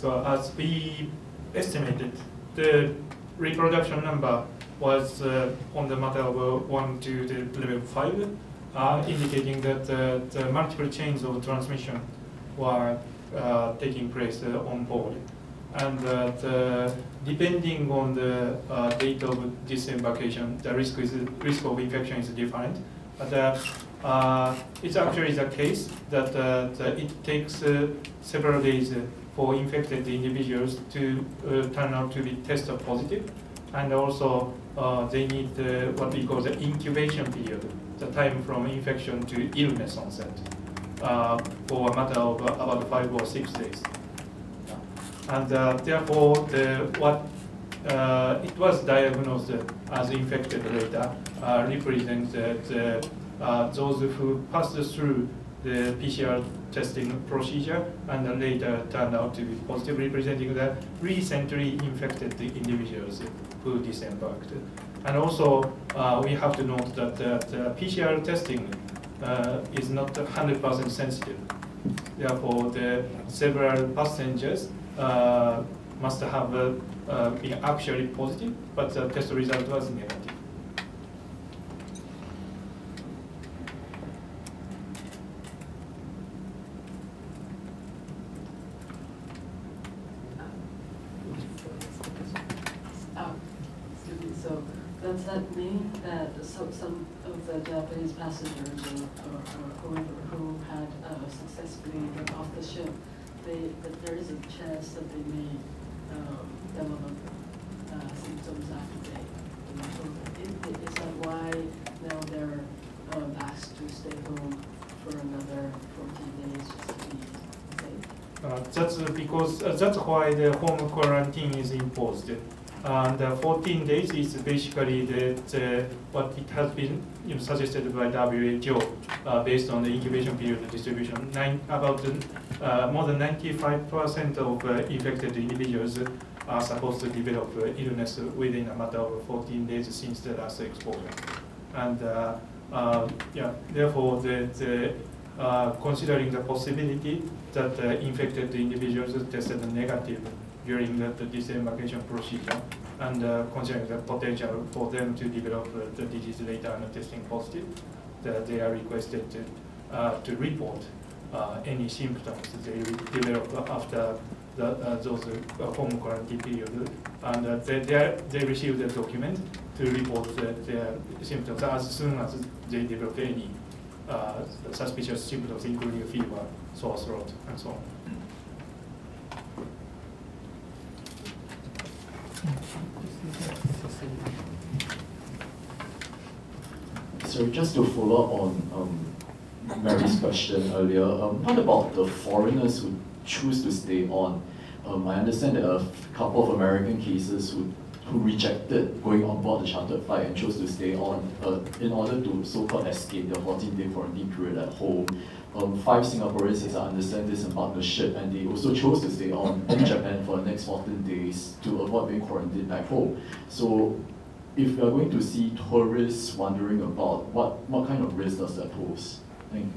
So as we estimated, the reproduction number was on the matter of 1 to the level 5, indicating that the multiple chains of transmission were taking place on board. And depending on the date of disembarkation, the risk of infection is different. But it's actually the case that it takes several days for infected individuals to turn out to be tested positive, and also they need what we call the incubation period, the time from infection to illness onset, for a matter of about 5 or 6 days. And therefore, it was diagnosed as infected later represents those who passed through the PCR testing procedure and later turned out to be positive, representing the recently infected individuals who disembarked. And also, we have to note that PCR testing is not 100% sensitive. Therefore, the several passengers must have been actually positive, but the test result was negative. So does that mean that some of the Japanese passengers or whoever who had successfully got off the ship, that there is a chance that they may develop symptoms after they is that why now they're asked to stay home for another 14 days just to be safe? That's because that's why the home quarantine is imposed. And 14 days is basically what it has been suggested by WHO based on the incubation period distribution. More than 95% of infected individuals are supposed to develop illness within a matter of 14 days since the last exposure. And therefore, considering the possibility that infected individuals tested negative during the disembarkation procedure, and considering the potential for them to develop the disease later and testing positive, they are requested to report any symptoms they develop after those home quarantine period, and they receive the document to report their symptoms as soon as they develop any suspicious symptoms, including fever, sore throat, and so on. So just to follow on Mary's question earlier, what about the foreigners who choose to stay on? I understand there are a couple of American cases who rejected going on board the chartered flight and chose to stay on in order to so-called escape the 14-day quarantine period at home. 5 Singaporeans, as I understand, disembarked the ship, and they also chose to stay on in Japan for the next 14 days to avoid being quarantined back home. So if we are going to see tourists wandering about, what kind of risk does that pose? Thank you.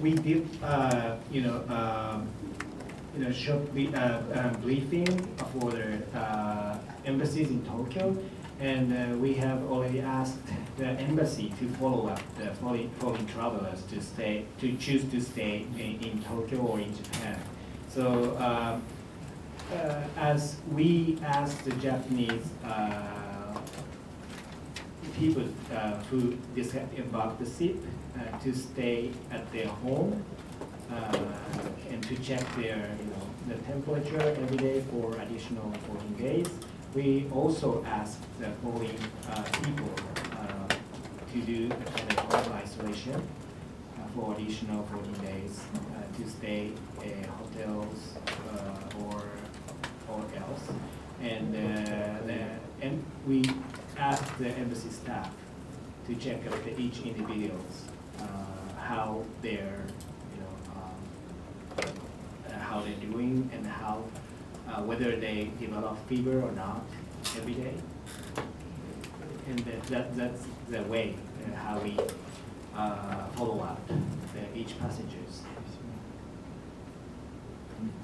We did, short briefing for the embassies in Tokyo, and we have already asked the embassy to follow up the foreign travelers to choose to stay in Tokyo or in Japan. So as we asked the Japanese people who disembarked the ship to stay at their home and to check their the temperature every day for additional 14 days. We also asked the foreign people to do a kind of home isolation for additional 14 days to stay in hotels or else. And we asked the embassy staff to check out each individuals how they're how they're doing and how whether they develop fever or not every day. And that's the way how we follow up each passengers.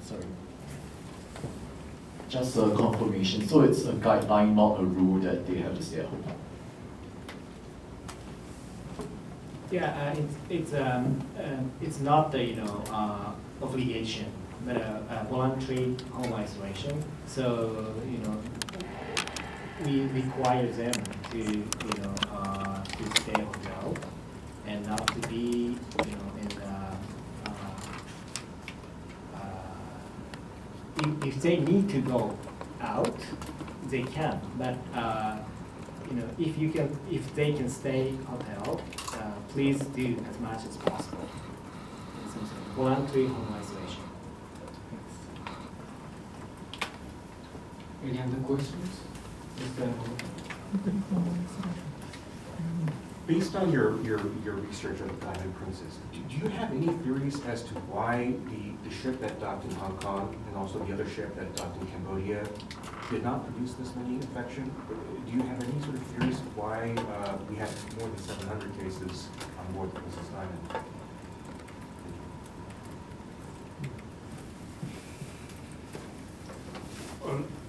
Sorry. Just a confirmation. So it's a guideline, not a rule that they have to stay at home. Yeah, it's not the obligation, but a voluntary home isolation. So we require them to to stay hotel and not to be in if they need to go out, they can. But if they can stay hotel, please do as much as possible. Voluntary home isolation. Any other questions? Based on your research of the Diamond Princess, do you have any theories as to why the ship that docked in Hong Kong and also the other ship that docked in Cambodia did not produce this many infection? Do you have any sort of theories of why we had more than 700 cases on board the Princess Diamond?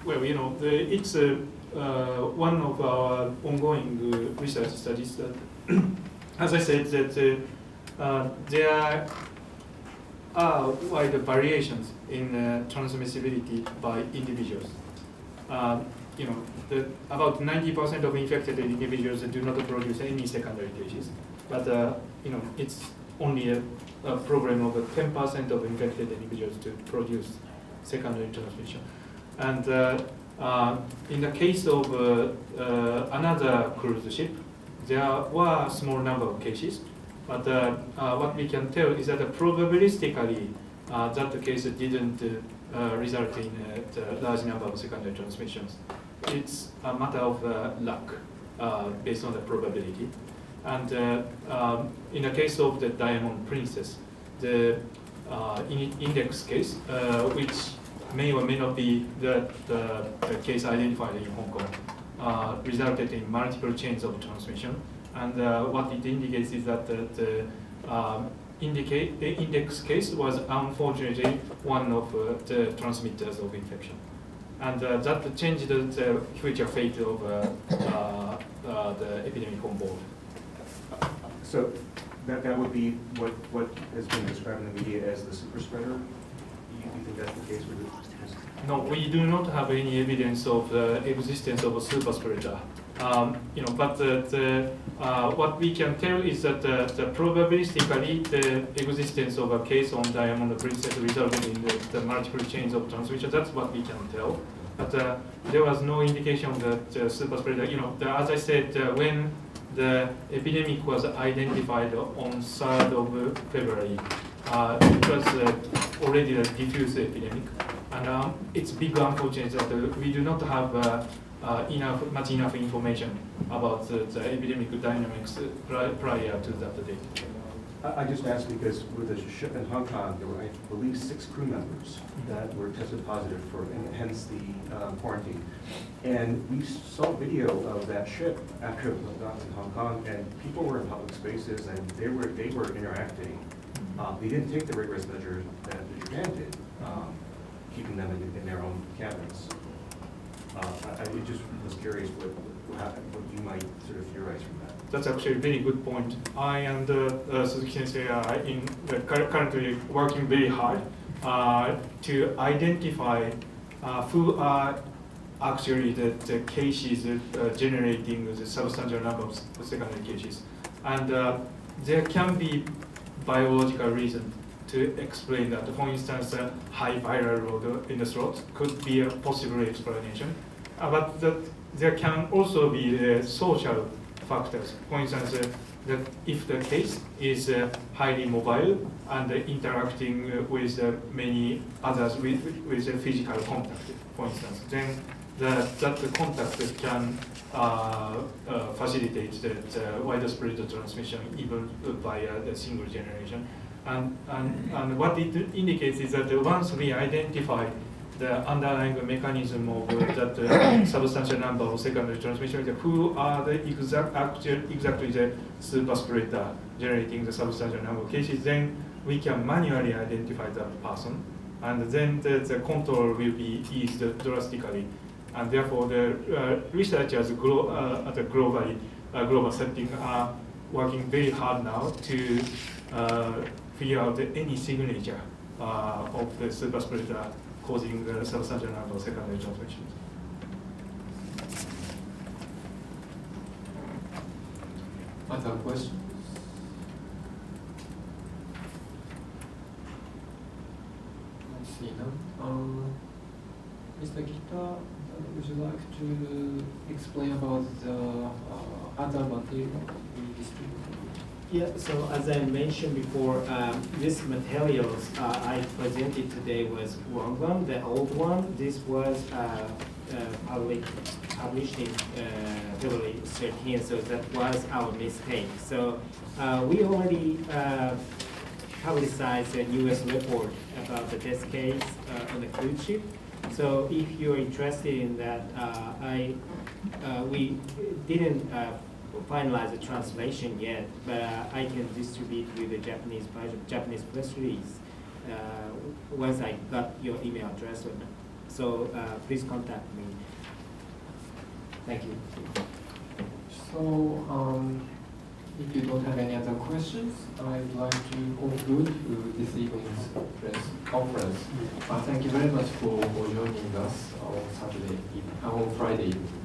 Well, it's one of our ongoing research studies that, as I said, that there are wide variations in transmissibility by individuals. About 90% of infected individuals do not produce any secondary cases, but it's only a problem of 10% of infected individuals to produce secondary transmission. And in the case of another cruise ship, there were a small number of cases, but what we can tell is that probabilistically that case didn't result in a large number of secondary transmissions. It's a matter of luck based on the probability. And in the case of the Diamond Princess, the index case, which may or may not be the case identified in Hong Kong, resulted in multiple chains of transmission. And what it indicates is that the index case was unfortunately one of the transmitters of infection. And that changed the future fate of the epidemic on board. So that would be what has been described in the media as the super spreader? Do you think that's the case? No, we do not have any evidence of the existence of a super spreader. But what we can tell is that probabilistically the existence of a case on Diamond Princess resulted in the multiple chains of transmission. That's what we can tell. But there was no indication that super spreader. As I said, when the epidemic was identified on 3rd of February, it was already a diffuse epidemic. And it's big unfortunate that we do not have much enough information about the epidemic dynamics prior to that date. I just asked because with the ship in Hong Kong, there were, I believe, 6 crew members that were tested positive for, and hence the quarantine. And we saw video of that ship after it was docked in Hong Kong, and people were in public spaces, and they were interacting. They didn't take the rigorous measures that Japan did, keeping them in their own cabins. I just was curious what you might sort of theorize from that. That's actually a very good point. I and Suzuki Sensei are currently working very hard to identify who are actually the cases generating the substantial number of secondary cases. And there can be biological reasons to explain that. For instance, high viral load in the throat could be a possible explanation. But there can also be social factors. For instance, that if the case is highly mobile and interacting with many others with physical contact, for instance, then that contact can facilitate the widespread transmission even via the single generation. And what it indicates is that once we identify the underlying mechanism of that substantial number of secondary transmission, who are the exactly the super spreader generating the substantial number of cases, then we can manually identify that person, and then the control will be eased drastically. And therefore, the researchers at the global setting are working very hard now to figure out any signature of the super spreader causing the substantial number of secondary transmissions. Other questions? I see none. Mr. Kita, would you like to explain about the other material we distributed? Yeah, so as I mentioned before, these materials I presented today was wrong one, the old one. This was published in February 13th, so that was our mistake. So we already publicized a US report about the death case on the cruise ship. So if you're interested in that, we didn't finalize the translation yet, but I can distribute you the Japanese press release once I got your email address. So please contact me. Thank you. So if you don't have any other questions, I'd like to conclude this evening's press conference. Thank you very much for joining us on Friday evening.